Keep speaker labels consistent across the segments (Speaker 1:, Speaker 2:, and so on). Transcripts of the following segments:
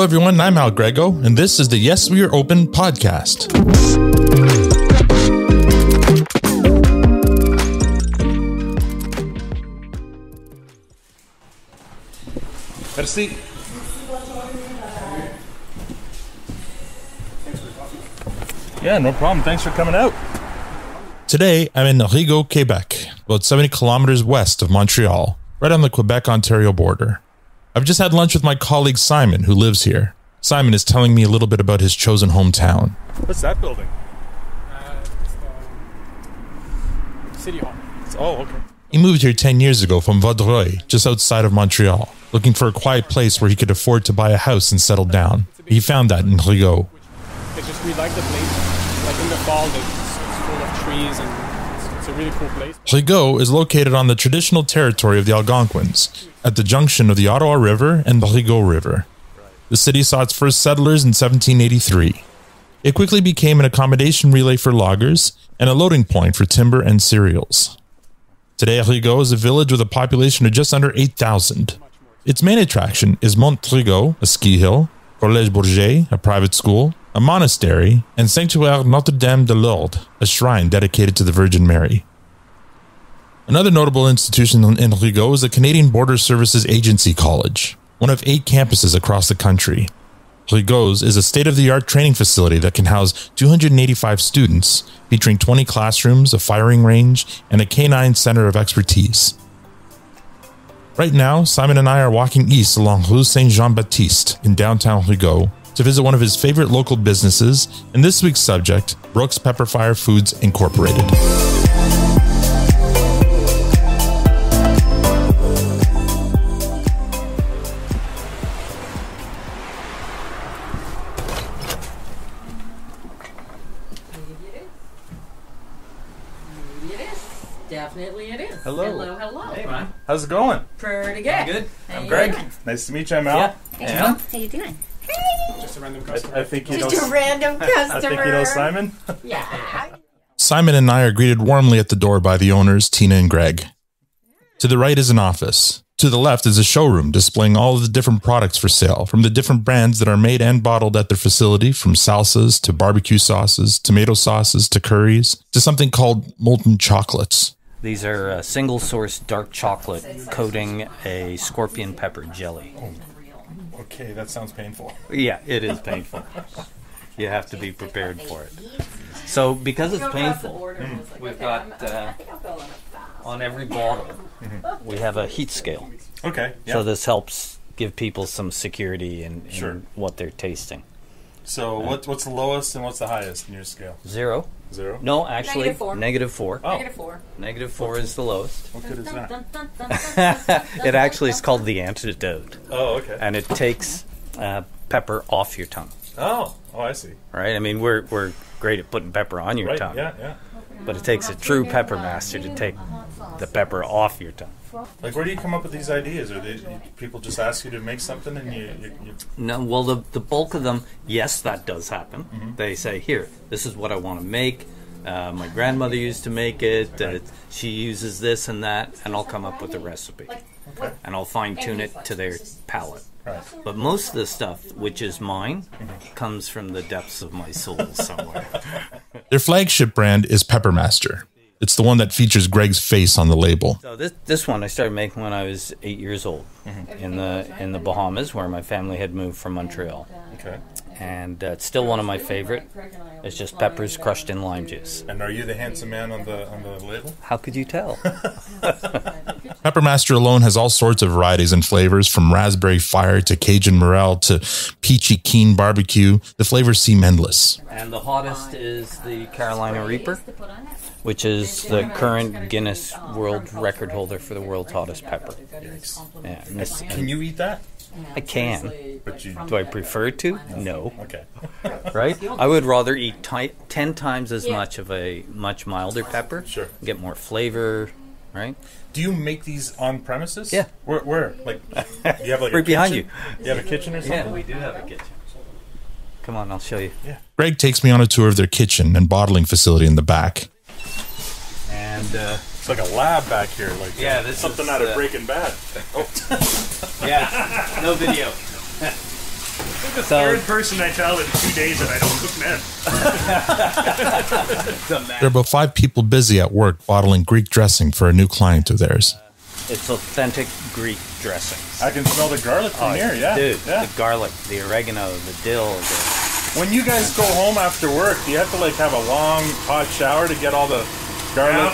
Speaker 1: everyone, I'm Al Rigaud, and this is the Yes We Are Open podcast. Merci. Yeah, no problem. Thanks for coming out. Today, I'm in Rigaud, Quebec, about 70 kilometers west of Montreal, right on the Quebec-Ontario border. I've just had lunch with my colleague Simon, who lives here. Simon is telling me a little bit about his chosen hometown. What's that building?
Speaker 2: It's City Hall.
Speaker 1: Oh, okay. He moved here 10 years ago from Vaudreuil, just outside of Montreal, looking for a quiet place where he could afford to buy a house and settle down. He found that in Rigaud.
Speaker 2: It's just, we like the place. Like in the fall, it's full of trees and it's a really cool place.
Speaker 1: Rigaud is located on the traditional territory of the Algonquins, at the junction of the Ottawa River and the Rigaud River. The city saw its first settlers in 1783. It quickly became an accommodation relay for loggers and a loading point for timber and cereals. Today, Rigaud is a village with a population of just under 8,000. Its main attraction is Mont Rigaud, a ski hill, Collège Bourget, a private school, a monastery, and Sanctuaire Notre-Dame de Lourdes, a shrine dedicated to the Virgin Mary. Another notable institution in Rigaud is the Canadian Border Services Agency College, one of 8 campuses across the country. Rigaud's is a state-of-the-art training facility that can house 285 students, featuring 20 classrooms, a firing range, and a canine center of expertise. Right now, Simon and I are walking east along Rue Saint-Jean-Baptiste in downtown Rigaud to visit one of his favorite local businesses, and this week's subject, Brooks Pepperfire Foods Incorporated.
Speaker 3: Definitely it is.
Speaker 1: Hello.
Speaker 3: Hello.
Speaker 4: Hey, man.
Speaker 1: How's it going?
Speaker 3: Pretty good.
Speaker 4: Good.
Speaker 3: How
Speaker 4: I'm
Speaker 3: you
Speaker 4: Greg.
Speaker 3: doing?
Speaker 1: Nice to meet you, I'm Al.
Speaker 4: Yeah.
Speaker 3: How you doing?
Speaker 2: Just a random customer.
Speaker 1: I think you know.
Speaker 3: Just a random customer.
Speaker 1: I think you know Simon.
Speaker 3: Yeah.
Speaker 1: Simon and I are greeted warmly at the door by the owners, Tina and Greg. To the right is an office. To the left is a showroom displaying all of the different products for sale from the different brands that are made and bottled at their facility, from salsas to barbecue sauces, tomato sauces to curries, to something called molten chocolates.
Speaker 4: These are single source dark chocolate coating a scorpion pepper jelly.
Speaker 1: Okay, that sounds painful.
Speaker 4: Yeah, it is painful. You have to be prepared for it. So because it's painful, we've got on every bottle, we have a heat scale.
Speaker 1: Okay. Yeah.
Speaker 4: So this helps give people some security in what they're tasting.
Speaker 1: So what's the lowest and what's the highest in your scale?
Speaker 4: 0.
Speaker 1: 0?
Speaker 4: No, actually,
Speaker 3: -4.
Speaker 4: -4.
Speaker 1: Oh.
Speaker 3: -4.
Speaker 4: -4 is the lowest.
Speaker 1: What good is that?
Speaker 4: It actually is called the antidote.
Speaker 1: Oh, okay.
Speaker 4: And it takes pepper off your tongue.
Speaker 1: Oh, I see.
Speaker 4: Right? I mean, we're great at putting pepper on your
Speaker 1: Right,
Speaker 4: tongue.
Speaker 1: yeah.
Speaker 4: But it takes a true pepper master to take the pepper off your tongue.
Speaker 1: Like, where do you come up with these ideas? Are people just ask you to make something and you
Speaker 4: No, well, the bulk of them, yes, that does happen. They say, here, this is what I want to make. My grandmother used to make it. She uses this and that, and I'll come up with a recipe.
Speaker 1: Okay.
Speaker 4: And I'll fine-tune it to their palate.
Speaker 1: Right.
Speaker 4: But most of the stuff, which is mine, comes from the depths of my soul somewhere.
Speaker 1: Their flagship brand is Peppermaster. It's the one that features Greg's face on the label.
Speaker 4: So this one I started making when I was 8 years old in the Bahamas, where my family had moved from Montreal.
Speaker 1: Okay.
Speaker 4: And it's still one of my favorite. It's just peppers crushed in lime juice.
Speaker 1: And are you the handsome man on the label?
Speaker 4: How could you tell?
Speaker 1: Peppermaster alone has all sorts of varieties and flavors, from raspberry fire to Cajun morel to peachy keen barbecue. The flavors seem endless.
Speaker 4: And the hottest is the Carolina Reaper, which is the current Guinness World Record holder for the world's hottest pepper. Yeah,
Speaker 1: Can you eat that?
Speaker 4: I can.
Speaker 1: But
Speaker 4: Do I prefer to? No.
Speaker 1: Okay.
Speaker 4: Right? I would rather eat 10 times as much of a much milder pepper.
Speaker 1: Sure.
Speaker 4: Get more flavor, right?
Speaker 1: Do you make these on premises?
Speaker 4: Yeah.
Speaker 1: Where? Like, you have like
Speaker 4: right behind you.
Speaker 1: You have a kitchen or something?
Speaker 4: Yeah, we do have a kitchen. Come on, I'll show you.
Speaker 1: Yeah. Greg takes me on a tour of their kitchen and bottling facility in the back.
Speaker 4: And
Speaker 1: it's like a lab back here. Like,
Speaker 4: yeah, this
Speaker 1: something
Speaker 4: is,
Speaker 1: out of Breaking Bad. Oh.
Speaker 4: Yeah, no video.
Speaker 5: You're the third person I tell in 2 days that I don't cook men.
Speaker 1: There are about 5 people busy at work bottling Greek dressing for a new client of theirs.
Speaker 4: It's authentic Greek dressing.
Speaker 6: I can smell the garlic from here, yeah.
Speaker 4: Dude,
Speaker 6: yeah.
Speaker 4: the garlic, the oregano, the dill.
Speaker 6: When you guys go home after work, do you have to like have a long hot shower to get all the garlic?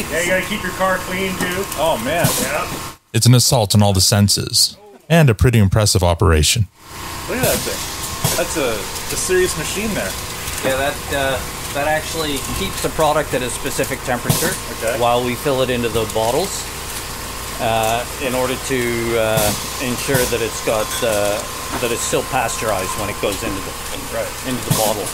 Speaker 5: Yeah, you gotta keep your car clean too.
Speaker 6: Oh man.
Speaker 5: Yeah.
Speaker 1: It's an assault on all the senses, and a pretty impressive operation.
Speaker 6: Look at that thing. That's a serious machine there.
Speaker 4: Yeah, that actually keeps the product at a specific temperature while we fill it into the bottles in order to ensure that it's got that it's still pasteurized when it goes into the bottle.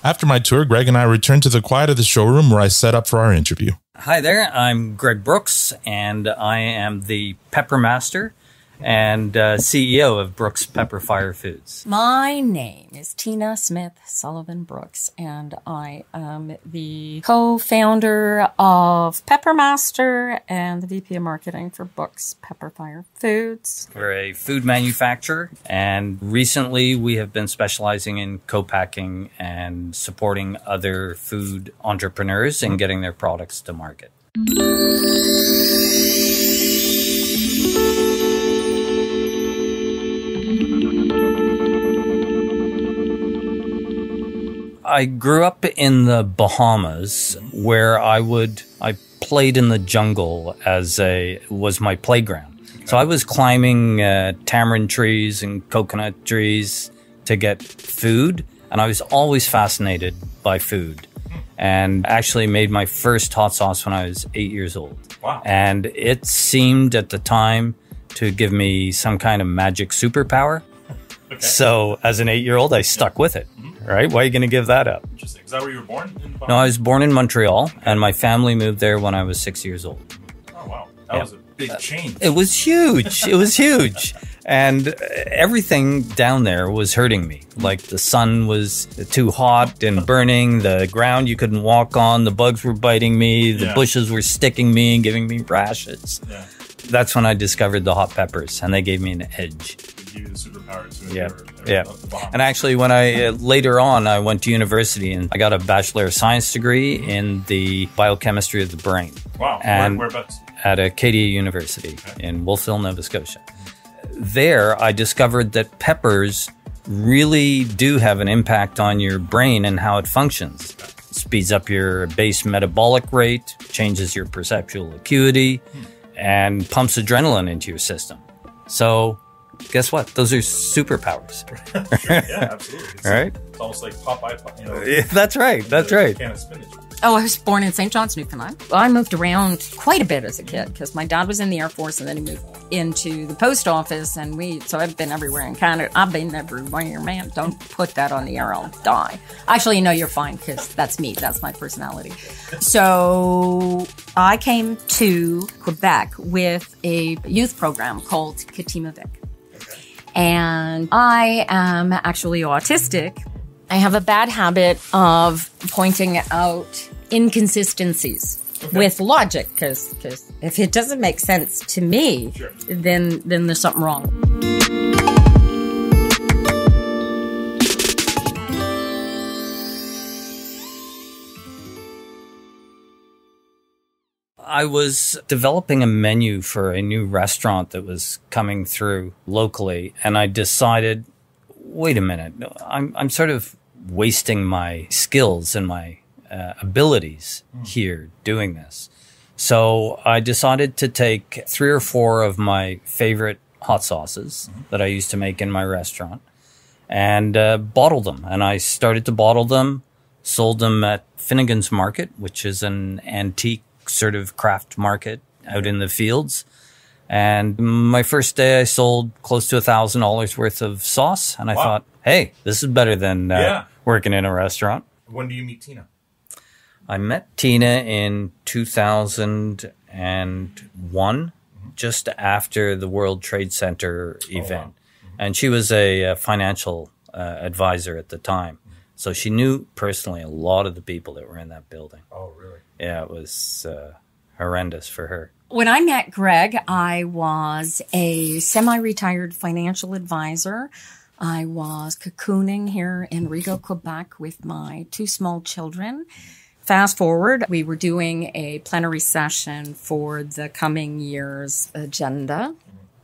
Speaker 1: After my tour, Greg and I returned to the quiet of the showroom where I set up for our interview.
Speaker 4: Hi there, I'm Greg Brooks, and I am the Pepper Master and CEO of Brooks Pepperfire Foods.
Speaker 7: My name is Tina Smith Sullivan Brooks, and I am the co-founder of Pepper Master and the VP of Marketing for Brooks Pepperfire Foods.
Speaker 4: We're a food manufacturer, and recently we have been specializing in co-packing and supporting other food entrepreneurs in getting their products to market. I grew up in the Bahamas where I played in the jungle was my playground. So I was climbing tamarind trees and coconut trees to get food, and I was always fascinated by food. And actually made my first hot sauce when I was 8 years old.
Speaker 6: Wow.
Speaker 4: And it seemed at the time to give me some kind of magic superpower.
Speaker 6: Okay.
Speaker 4: So as an 8-year-old, I stuck with it. Right? Why are you going to give that up?
Speaker 6: Interesting. Is that where you were born?
Speaker 4: No, I was born in Montreal, and my family moved there when I was 6 years old.
Speaker 6: Oh, wow. That was a big change.
Speaker 4: It was huge. It was huge. And everything down there was hurting me. Like the sun was too hot and burning, the ground you couldn't walk on, the bugs were biting me, the bushes were sticking me and giving me rashes.
Speaker 6: Yeah.
Speaker 4: That's when I discovered the hot peppers, and they gave me an edge.
Speaker 6: Give you the superpower to
Speaker 4: Yeah.
Speaker 6: Yeah.
Speaker 4: And actually, when later on, I went to university and I got a Bachelor of Science degree in the biochemistry of the brain.
Speaker 6: Wow.
Speaker 4: And
Speaker 6: whereabouts?
Speaker 4: at Acadia University in Wolfville, Nova Scotia. There, I discovered that peppers really do have an impact on your brain and how it functions. It speeds up your base metabolic rate, changes your perceptual acuity, and pumps adrenaline into your system. So, guess what? Those are superpowers.
Speaker 6: Sure, yeah, absolutely. It's,
Speaker 4: All right?
Speaker 6: It's almost like Popeye,
Speaker 4: Yeah, that's right. That's right.
Speaker 6: Can of spinach.
Speaker 7: Oh, I was born in St. John's, Newfoundland. Well, I moved around quite a bit as a kid because my dad was in the Air Force and then he moved into the post office, and so I've been everywhere in Canada. I've been everywhere, man. Don't put that on the air, I'll die. Actually, no, you're fine because that's me. That's my personality. So I came to Quebec with a youth program called Katima Vic. And I am actually autistic. I have a bad habit of pointing out inconsistencies with logic, because if it doesn't make sense to me, then there's something wrong.
Speaker 4: I was developing a menu for a new restaurant that was coming through locally, and I decided, wait a minute, I'm sort of wasting my skills and my abilities here doing this. So I decided to take 3 or 4 of my favorite hot sauces that I used to make in my restaurant and bottle them. And I started to bottle them, sold them at Finnegan's Market, which is an antique sort of craft market out in the fields. And my first day I sold close to $1,000 worth of sauce. And I thought, hey, this is better than working in a restaurant.
Speaker 6: When do you meet Tina?
Speaker 4: I met Tina in 2001, just after the World Trade Center event. And she was a financial advisor at the time. So she knew personally a lot of the people that were in that building.
Speaker 6: Oh, really?
Speaker 4: Yeah, it was horrendous for her.
Speaker 7: When I met Greg, I was a semi-retired financial advisor. I was cocooning here in Rigaud, Quebec with my 2 small children. Fast forward, we were doing a plenary session for the coming year's agenda,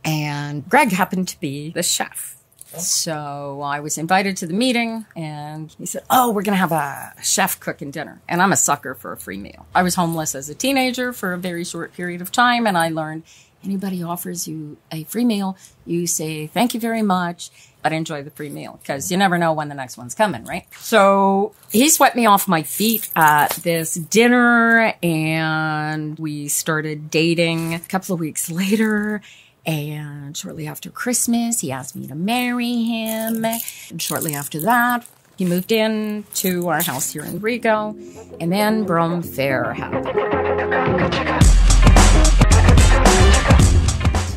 Speaker 7: and Greg happened to be the chef. So I was invited to the meeting, and he said, oh, we're going to have a chef cooking dinner. And I'm a sucker for a free meal. I was homeless as a teenager for a very short period of time, and I learned anybody offers you a free meal, you say, thank you very much. I'd enjoy the free meal because you never know when the next one's coming, right? So he swept me off my feet at this dinner, and we started dating a couple of weeks later. And shortly after Christmas, he asked me to marry him. And shortly after that, he moved in to our house here in Rigaud. And then Brum Fair happened.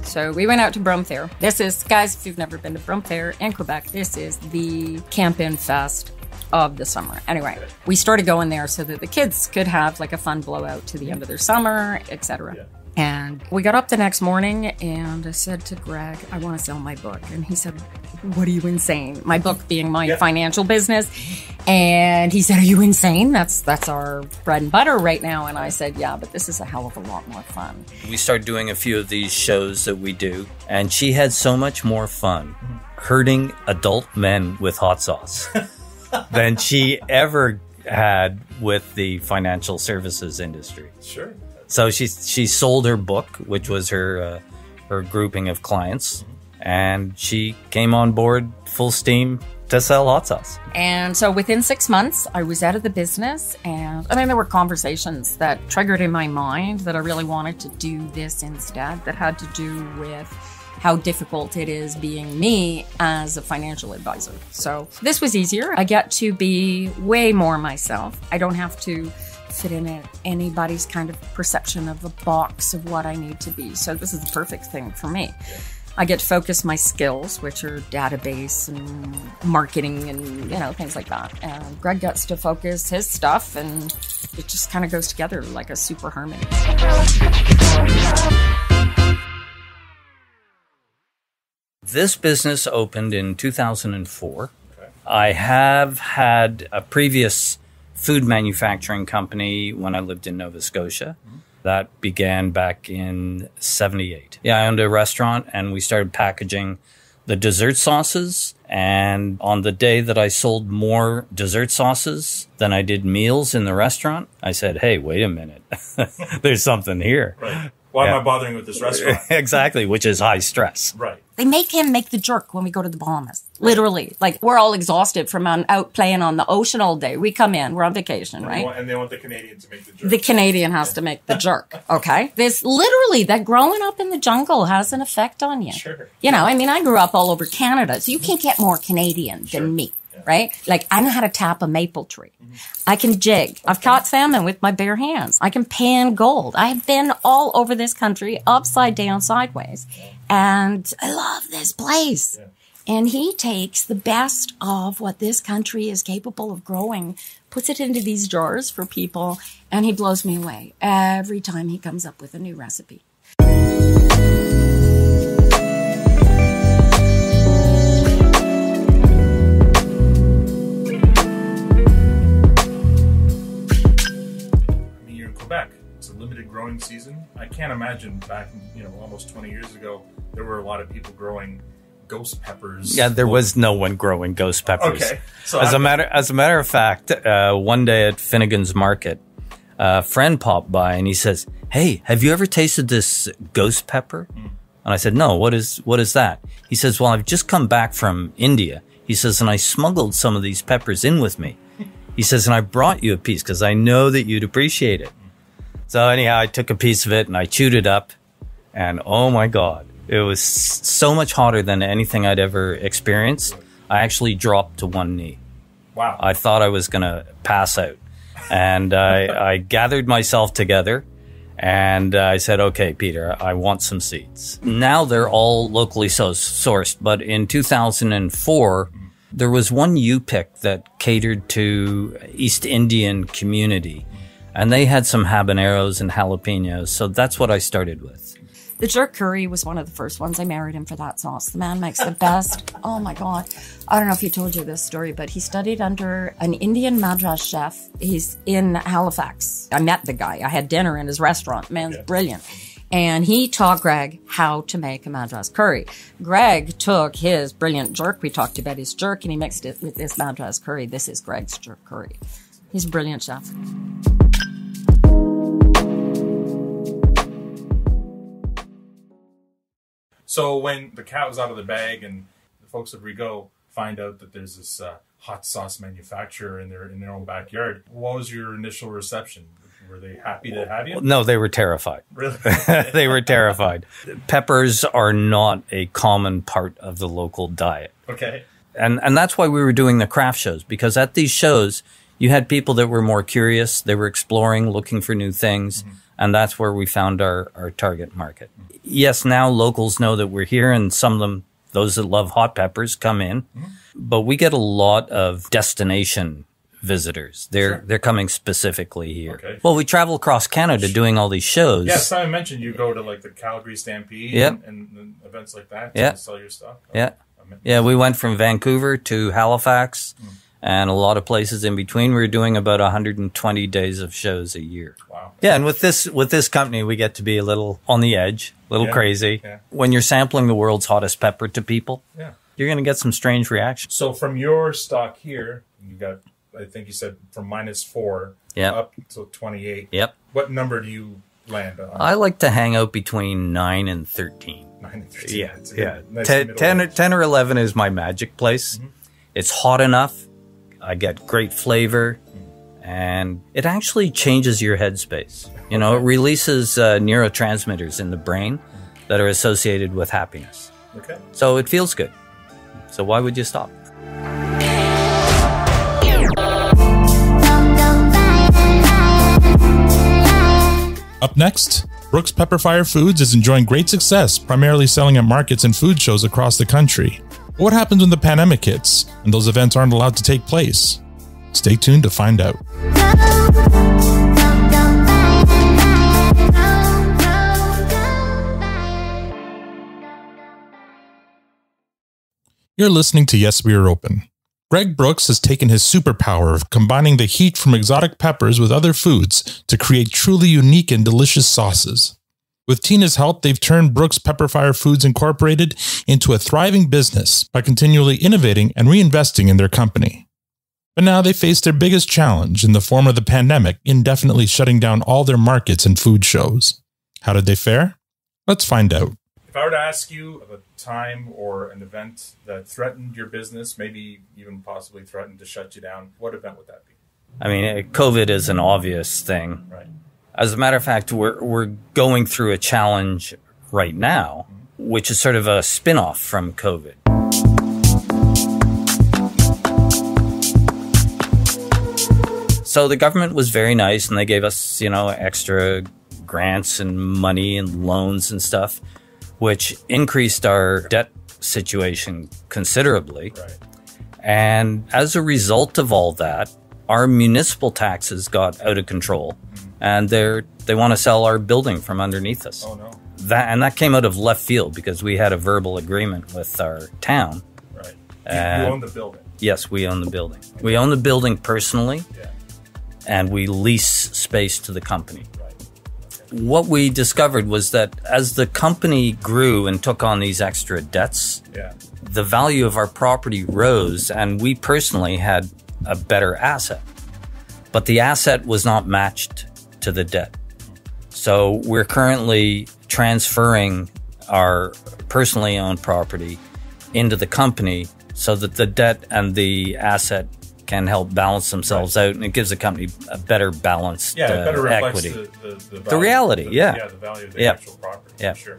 Speaker 7: So we went out to Brum Fair. This is, guys, if you've never been to Brum Fair in Quebec, this is the camp-in fest of the summer. Anyway, we started going there so that the kids could have like a fun blowout to the end of their summer, etc. Yeah. And we got up the next morning, and I said to Greg, I want to sell my book. And he said, what are you insane? My book being my financial business. And he said, are you insane? That's our bread and butter right now. And I said, yeah, but this is a hell of a lot more fun.
Speaker 4: We started doing a few of these shows that we do, and she had so much more fun hurting adult men with hot sauce than she ever had with the financial services industry.
Speaker 6: Sure.
Speaker 4: So she sold her book, which was her grouping of clients, and she came on board full steam to sell hot sauce.
Speaker 7: And so within 6 months, I was out of the business, and I mean, there were conversations that triggered in my mind that I really wanted to do this instead, that had to do with how difficult it is being me as a financial advisor. So this was easier. I get to be way more myself. I don't have to fit in anybody's kind of perception of a box of what I need to be. So this is the perfect thing for me. I get to focus my skills, which are database and marketing and, things like that. And Greg gets to focus his stuff, and it just kind of goes together like a super harmony.
Speaker 4: This business opened in 2004. Okay. I have had a previous food manufacturing company when I lived in Nova Scotia. That began back in 78. Yeah, I owned a restaurant, and we started packaging the dessert sauces. And on the day that I sold more dessert sauces than I did meals in the restaurant, I said, hey, wait a minute. There's something here.
Speaker 6: Right. Why am I bothering with this restaurant?
Speaker 4: Exactly, which is high stress.
Speaker 6: Right.
Speaker 7: They make him make the jerk when we go to the Bahamas. Literally. Like, we're all exhausted from out playing on the ocean all day. We come in, we're on vacation, right?
Speaker 6: And they want the Canadian to make the jerk.
Speaker 7: The Canadian has to make the jerk, okay? That growing up in the jungle has an effect on you.
Speaker 6: Sure.
Speaker 7: I grew up all over Canada, so you can't get more Canadian than me. Right? Like, I know how to tap a maple tree. I can jig. I've caught salmon with my bare hands. I can pan gold. I've been all over this country, upside down, sideways. And I love this place. Yeah. And he takes the best of what this country is capable of growing, puts it into these jars for people, and he blows me away every time he comes up with a new recipe.
Speaker 6: Growing season. I can't imagine back, almost 20 years ago, there were a lot of people growing ghost peppers.
Speaker 4: Yeah, there was no one growing ghost peppers.
Speaker 6: Okay. So
Speaker 4: as a matter of fact, one day at Finnegan's Market, a friend popped by and he says, "Hey, have you ever tasted this ghost pepper?" And I said, "No, what is that?" He says, "Well, I've just come back from India." He says, "And I smuggled some of these peppers in with me." He says, "And I brought you a piece because I know that you'd appreciate it." So anyhow, I took a piece of it and I chewed it up, and oh my God, it was so much hotter than anything I'd ever experienced. I actually dropped to one knee.
Speaker 6: Wow.
Speaker 4: I thought I was going to pass out. And I gathered myself together and I said, okay, Peter, I want some seeds. Now they're all locally sourced, but in 2004, there was one U-pick that catered to East Indian community. And they had some habaneros and jalapenos, so that's what I started with.
Speaker 7: The jerk curry was one of the first ones. I married him for that sauce. The man makes the best. Oh my God. I don't know if he told you this story, but he studied under an Indian Madras chef. He's in Halifax. I met the guy. I had dinner in his restaurant. Man's brilliant. And he taught Greg how to make a Madras curry. Greg took his brilliant jerk. We talked about his jerk and he mixed it with this Madras curry. This is Greg's jerk curry. He's a brilliant chef.
Speaker 6: So when the cat was out of the bag and the folks at Rigaud find out that there's this hot sauce manufacturer in their own backyard, what was your initial reception? Were they happy to have you?
Speaker 4: No, they were terrified.
Speaker 6: Really?
Speaker 4: They were terrified. Peppers are not a common part of the local diet.
Speaker 6: Okay.
Speaker 4: And that's why we were doing the craft shows, because at these shows, you had people that were more curious. They were exploring, looking for new things. Mm-hmm. And that's where we found our target market. Mm-hmm. Yes, now locals know that we're here, and some of them, those that love hot peppers, come in. Mm-hmm. But we get a lot of destination visitors. They're coming specifically here. Okay. Well, we travel across Canada doing all these shows.
Speaker 6: Yeah, Simon mentioned you go to like the Calgary Stampede and events like that to sell your stuff.
Speaker 4: Yeah, we went from Vancouver to Halifax. Mm. And a lot of places in between. We're doing about 120 days of shows a year.
Speaker 6: Wow.
Speaker 4: Yeah, and with this company, we get to be a little on the edge, a little crazy. Yeah. When you're sampling the world's hottest pepper to people, you're going to get some strange reactions.
Speaker 6: So from your stock here, you got, I think you said from -4 up to 28.
Speaker 4: Yep.
Speaker 6: What number do you land on?
Speaker 4: I like to hang out between 9 and 13.
Speaker 6: 9 and 13.
Speaker 4: Yeah.
Speaker 6: Nice
Speaker 4: 10 or 11 is my magic place. Mm-hmm. It's hot enough. I get great flavor, and it actually changes your headspace. You know, it releases neurotransmitters in the brain that are associated with happiness.
Speaker 6: Okay.
Speaker 4: So it feels good. So why would you stop?
Speaker 1: Up next, Brooks Pepperfire Foods is enjoying great success, primarily selling at markets and food shows across the country. But what happens when the pandemic hits and those events aren't allowed to take place? Stay tuned to find out. You're listening to Yes, We Are Open. Greg Brooks has taken his superpower of combining the heat from exotic peppers with other foods to create truly unique and delicious sauces. With Tina's help, they've turned Brooks Pepperfire Foods Incorporated into a thriving business by continually innovating and reinvesting in their company. But now they face their biggest challenge in the form of the pandemic, indefinitely shutting down all their markets and food shows. How did they fare? Let's find out.
Speaker 6: If I were to ask you of a time or an event that threatened your business, maybe even possibly threatened to shut you down, what event would that be?
Speaker 4: I mean, COVID is an obvious thing.
Speaker 6: Right.
Speaker 4: As a matter of fact, we're going through a challenge right now, which is sort of a spin-off from COVID. So the government was very nice, and they gave us, extra grants and money and loans and stuff, which increased our debt situation considerably.
Speaker 6: Right.
Speaker 4: And as a result of all that, our municipal taxes got out of control. And they want to sell our building from underneath us.
Speaker 6: Oh, no.
Speaker 4: That came out of left field because we had a verbal agreement with our town.
Speaker 6: Right. You own the building?
Speaker 4: Yes, we own the building. Okay. We own the building personally, and we lease space to the company.
Speaker 6: Right. Okay.
Speaker 4: What we discovered was that as the company grew and took on these extra debts, the value of our property rose, and we personally had a better asset. But the asset was not matched to the debt. So we're currently transferring our personally owned property into the company so that the debt and the asset can help balance themselves out, and it gives the company a better balanced
Speaker 6: it better reflects
Speaker 4: equity.
Speaker 6: The
Speaker 4: reality,
Speaker 6: the value of the actual property.
Speaker 4: Yeah.
Speaker 6: For sure.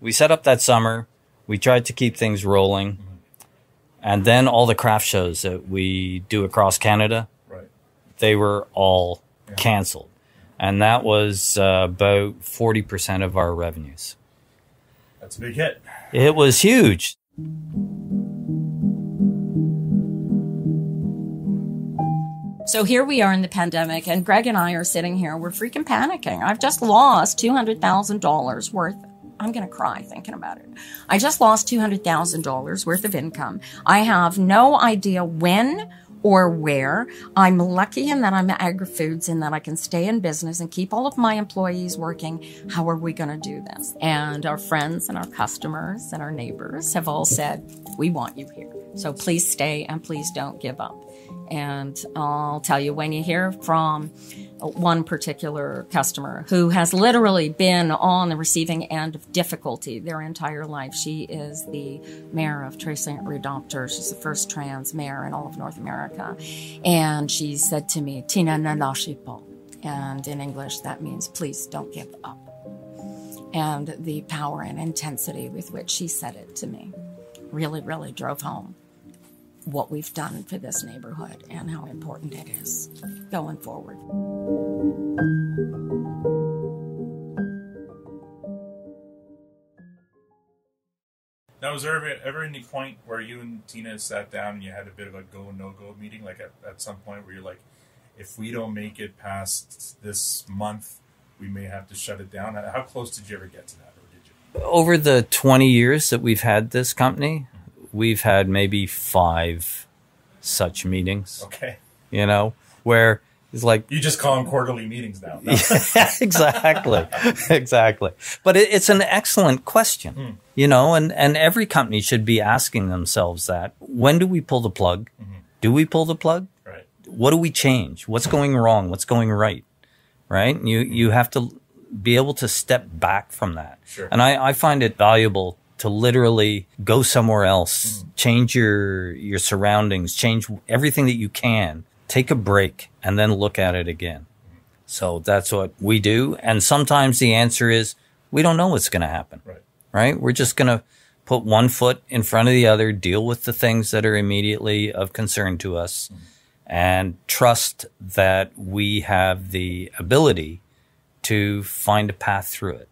Speaker 4: We set up that summer. We tried to keep things rolling. And then all the craft shows that we do across Canada, they were all canceled. And that was about 40% of our revenues.
Speaker 6: That's a big hit.
Speaker 4: It was huge.
Speaker 7: So here we are in the pandemic, and Greg and I are sitting here. We're freaking panicking. I've just lost $200,000 worth. I'm going to cry thinking about it. I just lost $200,000 worth of income. I have no idea when or where. I'm lucky in that I'm at Agri-Foods and that I can stay in business and keep all of my employees working. How are we going to do this? And our friends and our customers and our neighbors have all said, we want you here. So please stay and please don't give up. And I'll tell you, when you hear from one particular customer who has literally been on the receiving end of difficulty their entire life. She is the mayor of Rigaud. She's the first trans mayor in all of North America. And she said to me, "Tina, ne lâchez pas." And in English, that means please don't give up. And the power and intensity with which she said it to me really, really drove home what we've done for this neighborhood and how important it is going forward.
Speaker 6: Now, was there ever any point where you and Tina sat down and you had a bit of a go, no-go meeting, like at some point where you're like, if we don't make it past this month, we may have to shut it down? How close did you ever get to that, or did you?
Speaker 4: Over the 20 years that we've had this company, we've had maybe 5 such meetings.
Speaker 6: Okay.
Speaker 4: You know, where it's like...
Speaker 6: You just call them quarterly meetings now. No.
Speaker 4: Yeah, exactly. Exactly. But it's an excellent question, you know, and every company should be asking themselves that. When do we pull the plug? Mm-hmm. Do we pull the plug?
Speaker 6: Right.
Speaker 4: What do we change? What's going wrong? What's going right? Right? You have to be able to step back from that.
Speaker 6: Sure.
Speaker 4: And I find it valuable to literally go somewhere else, change your surroundings, change everything that you can, take a break, and then look at it again. So that's what we do. And sometimes the answer is, we don't know what's going to happen, right? We're just going to put one foot in front of the other, deal with the things that are immediately of concern to us, and trust that we have the ability to find a path through it.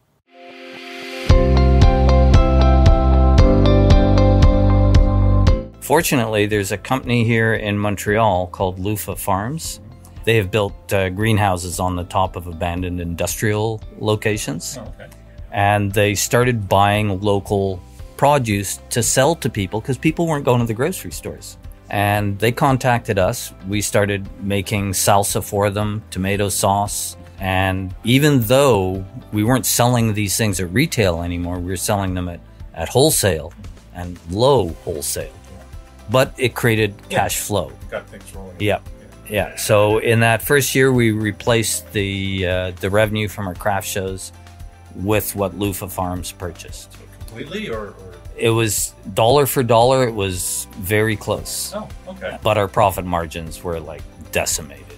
Speaker 4: Fortunately, there's a company here in Montreal called Lufa Farms. They have built greenhouses on the top of abandoned industrial locations.
Speaker 6: Oh, okay.
Speaker 4: And they started buying local produce to sell to people because people weren't going to the grocery stores. And they contacted us. We started making salsa for them, tomato sauce. And even though we weren't selling these things at retail anymore, we were selling them at wholesale and low wholesale. But it created cash flow.
Speaker 6: Got things rolling.
Speaker 4: Yeah. So in that first year, we replaced the revenue from our craft shows with what Lufa Farms purchased.
Speaker 6: So completely, or?
Speaker 4: It was dollar for dollar. It was very close.
Speaker 6: Oh, okay.
Speaker 4: But our profit margins were like decimated.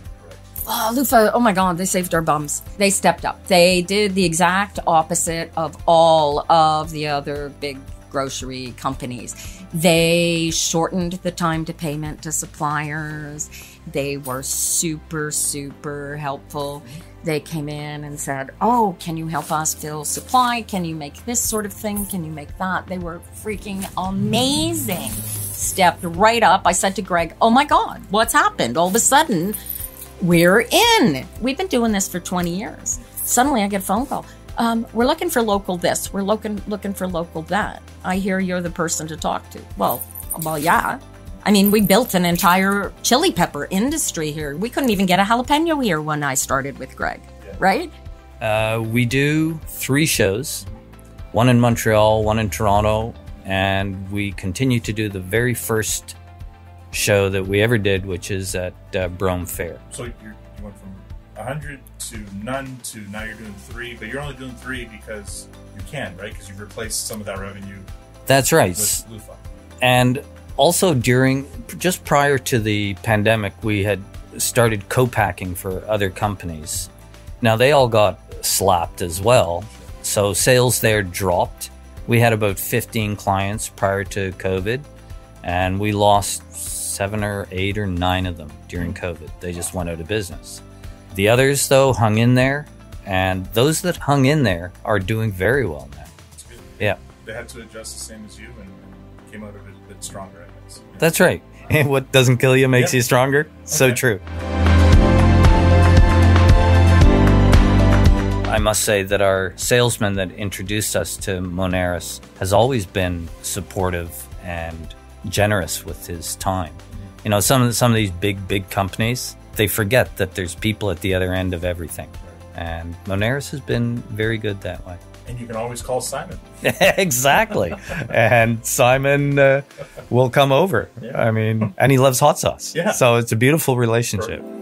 Speaker 7: Oh, Lufa, oh my God, they saved our bums. They stepped up. They did the exact opposite of all of the other big grocery companies. They shortened the time to payment to suppliers. They were super, super helpful. They came in and said, oh, can you help us fill supply? Can you make this sort of thing? Can you make that? They were freaking amazing. Stepped right up. I said to Greg, oh my God, what's happened? All of a sudden, we're in. We've been doing this for 20 years. Suddenly I get a phone call. We're looking for local this. We're looking for local that. I hear you're the person to talk to. Well, yeah. I mean, we built an entire chili pepper industry here. We couldn't even get a jalapeno here when I started with Greg, right?
Speaker 4: We do 3 shows, one in Montreal, one in Toronto, and we continue to do the very first show that we ever did, which is at Brome Fair.
Speaker 6: So you went from 100 to none to now you're doing 3, but you're only doing 3 because you can, right? Because you've replaced some of that revenue.
Speaker 4: That's right.
Speaker 6: With Lufa.
Speaker 4: And also just prior to the pandemic, we had started co-packing for other companies. Now they all got slapped as well. So sales there dropped. We had about 15 clients prior to COVID, and we lost 7 or 8 or 9 of them during COVID. They just went out of business. The others, though, hung in there, and those that hung in there are doing very well now. Yeah.
Speaker 6: they had to adjust the same as you and came out of it a bit stronger, I guess.
Speaker 4: That's right. And what doesn't kill you makes you stronger. So true. I must say that our salesman that introduced us to Moneris has always been supportive and generous with his time. You know, some of these big companies, they forget that there's people at the other end of everything. And Moneris has been very good that way.
Speaker 6: And you can always call Simon.
Speaker 4: Exactly. And Simon will come over. Yeah. I mean, and he loves hot sauce. Yeah. So it's a beautiful relationship. Perfect.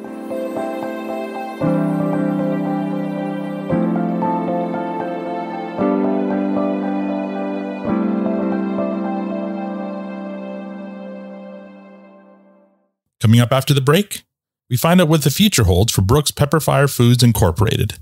Speaker 1: Coming up after the break, we find out what the future holds for Brooks Pepperfire Foods Incorporated.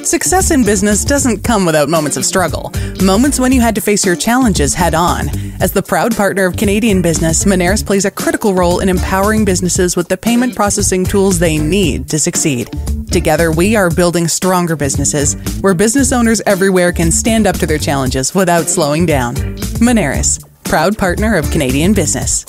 Speaker 8: Success in business doesn't come without moments of struggle. Moments when you had to face your challenges head on. As the proud partner of Canadian business, Moneris plays a critical role in empowering businesses with the payment processing tools they need to succeed. Together, we are building stronger businesses where business owners everywhere can stand up to their challenges without slowing down. Moneris, proud partner of Canadian business.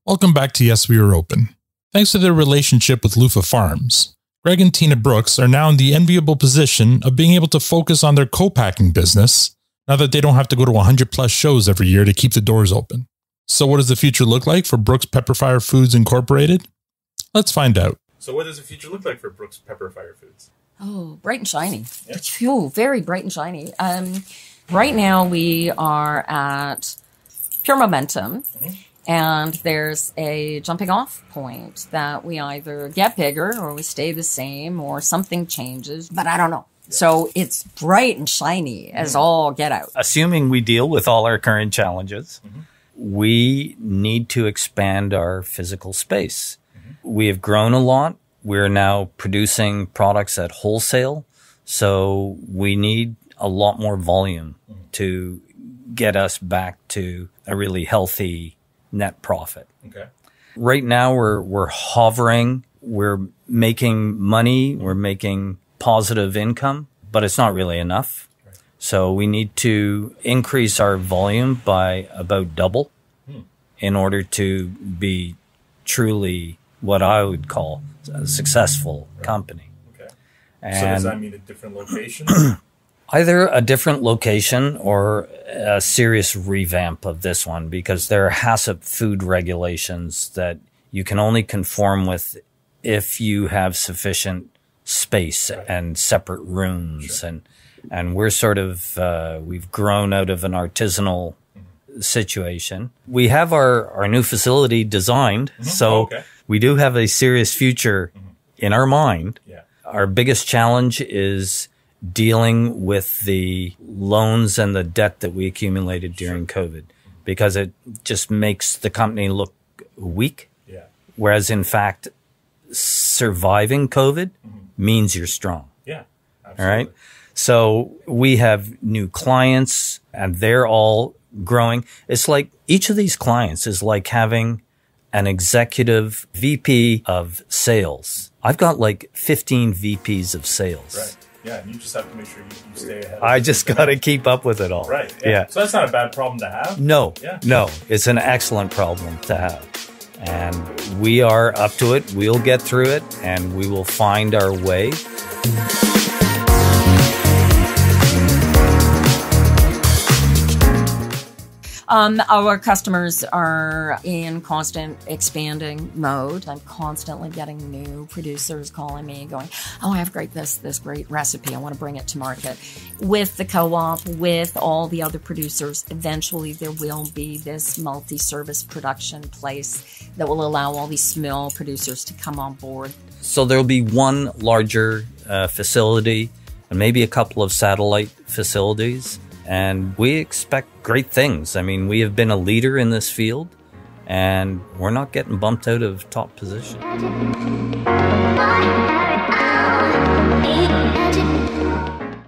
Speaker 1: Welcome back to Yes, We Are Open. Thanks to their relationship with Lufa Farms, Greg and Tina Brooks are now in the enviable position of being able to focus on their co-packing business now that they don't have to go to 100 plus shows every year to keep the doors open. So what does the future look like for Brooks Pepperfire Foods Incorporated? Let's find out.
Speaker 6: So what does the future look like for Brooks Pepperfire Foods?
Speaker 7: Oh, bright and shiny. Yeah. Very bright and shiny. Right now we are at pure momentum. Mm-hmm. And there's a jumping off point that we either get bigger or we stay the same or something changes, but I don't know. So it's bright and shiny as all get out.
Speaker 4: Assuming we deal with all our current challenges, we need to expand our physical space. We have grown a lot. We're now producing products at wholesale. So we need a lot more volume to get us back to a really healthy net profit. Okay. Right now we're hovering, we're making money, we're making positive income, but it's not really enough. Right. So we need to increase our volume by about double in order to be truly what I would call a successful company. Okay.
Speaker 6: And so does that mean a different location?
Speaker 4: Either a different location or a serious revamp of this one, because there are HACCP food regulations that you can only conform with if you have sufficient space and separate rooms. Sure. And we're sort of, we've grown out of an artisanal situation. We have our new facility designed, so we do have a serious future in our mind. Yeah. Our biggest challenge is dealing with the loans and the debt that we accumulated during COVID, because it just makes the company look weak. Yeah. Whereas in fact, surviving COVID means you're strong.
Speaker 6: Yeah. Absolutely.
Speaker 4: All right. So we have new clients and they're all growing. It's like each of these clients is like having an executive VP of sales. I've got like 15 VPs of sales.
Speaker 6: Right. Yeah, and you just have to make sure you stay ahead.
Speaker 4: I just got to keep up with it all.
Speaker 6: Right. Yeah. So that's not a bad problem to have.
Speaker 4: No. Yeah. No, it's an excellent problem to have. And we are up to it. We'll get through it and we will find our way.
Speaker 7: Our customers are in constant expanding mode. I'm constantly getting new producers calling me going, oh, I have this great recipe. I want to bring it to market. With the co-op, with all the other producers, eventually there will be this multi-service production place that will allow all these small producers to come on board.
Speaker 4: So there'll be one larger facility and maybe a couple of satellite facilities. And we expect great things. I mean, we have been a leader in this field, and we're not getting bumped out of top position.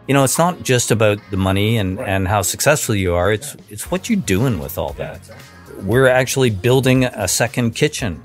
Speaker 4: You know, it's not just about the money and how successful you are. It's what you're doing with all that. We're actually building a second kitchen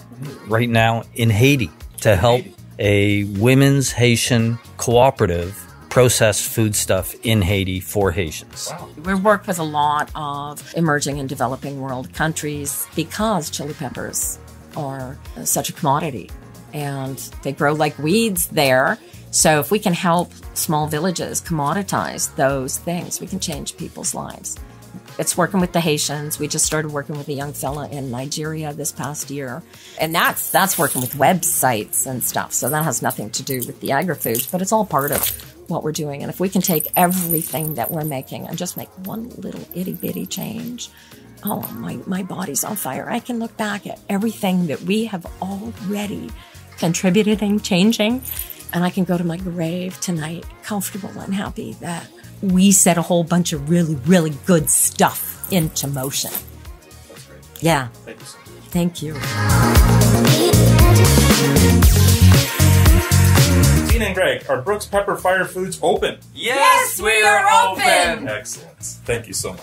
Speaker 4: right now in Haiti to help a women's Haitian cooperative processed foodstuff in Haiti for Haitians.
Speaker 1: Wow.
Speaker 7: We work with a lot of emerging and developing world countries because chili peppers are such a commodity and they grow like weeds there. So if we can help small villages commoditize those things, we can change people's lives. It's working with the Haitians. We just started working with a young fella in Nigeria this past year. And that's working with websites and stuff. So that has nothing to do with the agri-foods, but it's all part of what we're doing. And if we can take everything that we're making and just make one little itty bitty change, oh, my body's on fire. I can look back at everything that we have already contributed and changing, and I can go to my grave tonight comfortable and happy that we set a whole bunch of really, really good stuff into motion.
Speaker 6: That's great.
Speaker 7: Yeah.
Speaker 6: Thank you so much.
Speaker 7: Thank you.
Speaker 1: Tina and Greg, are Brooks Pepperfire Foods open?
Speaker 7: Yes, we are open.
Speaker 1: Excellent. Thank you so much.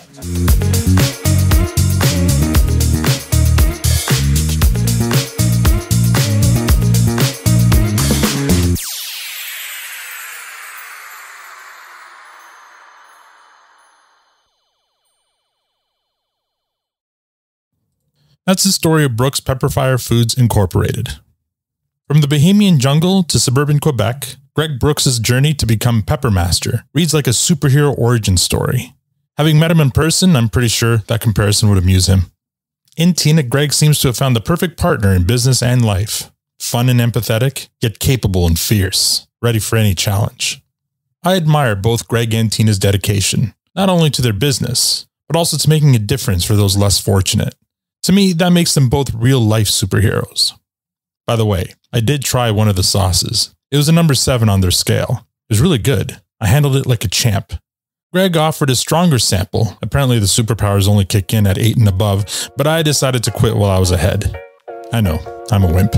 Speaker 1: That's the story of Brooks Pepperfire Foods Incorporated. From the Bahamian jungle to suburban Quebec, Greg Brooks' journey to become Peppermaster reads like a superhero origin story. Having met him in person, I'm pretty sure that comparison would amuse him. In Tina, Greg seems to have found the perfect partner in business and life. Fun and empathetic, yet capable and fierce, ready for any challenge. I admire both Greg and Tina's dedication, not only to their business, but also to making a difference for those less fortunate. To me, that makes them both real-life superheroes. By the way, I did try one of the sauces. It was a number 7 on their scale. It was really good. I handled it like a champ. Greg offered a stronger sample. Apparently the superpowers only kick in at 8 and above, but I decided to quit while I was ahead. I know, I'm a wimp.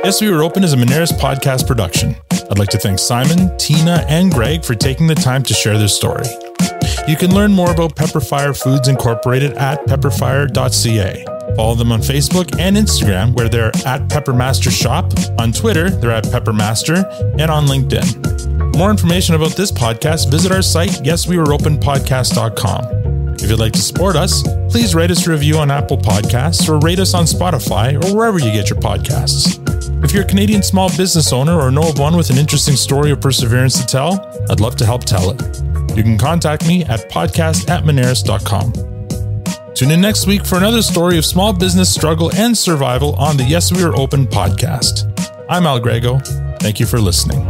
Speaker 1: Yes, We Were Open is a Moneris podcast production. I'd like to thank Simon, Tina, and Greg for taking the time to share their story. You can learn more about Pepperfire Foods Incorporated at pepperfire.ca. Follow them on Facebook and Instagram, where they're at Peppermaster Shop. On Twitter, they're at Peppermaster, and on LinkedIn. For more information about this podcast, visit our site, yeswewereopenpodcast.com. If you'd like to support us, please rate us a review on Apple Podcasts or rate us on Spotify or wherever you get your podcasts. If you're a Canadian small business owner or know of one with an interesting story of perseverance to tell, I'd love to help tell it. You can contact me at podcast@moneris.com. Tune in next week for another story of small business struggle and survival on the Yes We Are Open podcast. I'm Al Rigaud. Thank you for listening.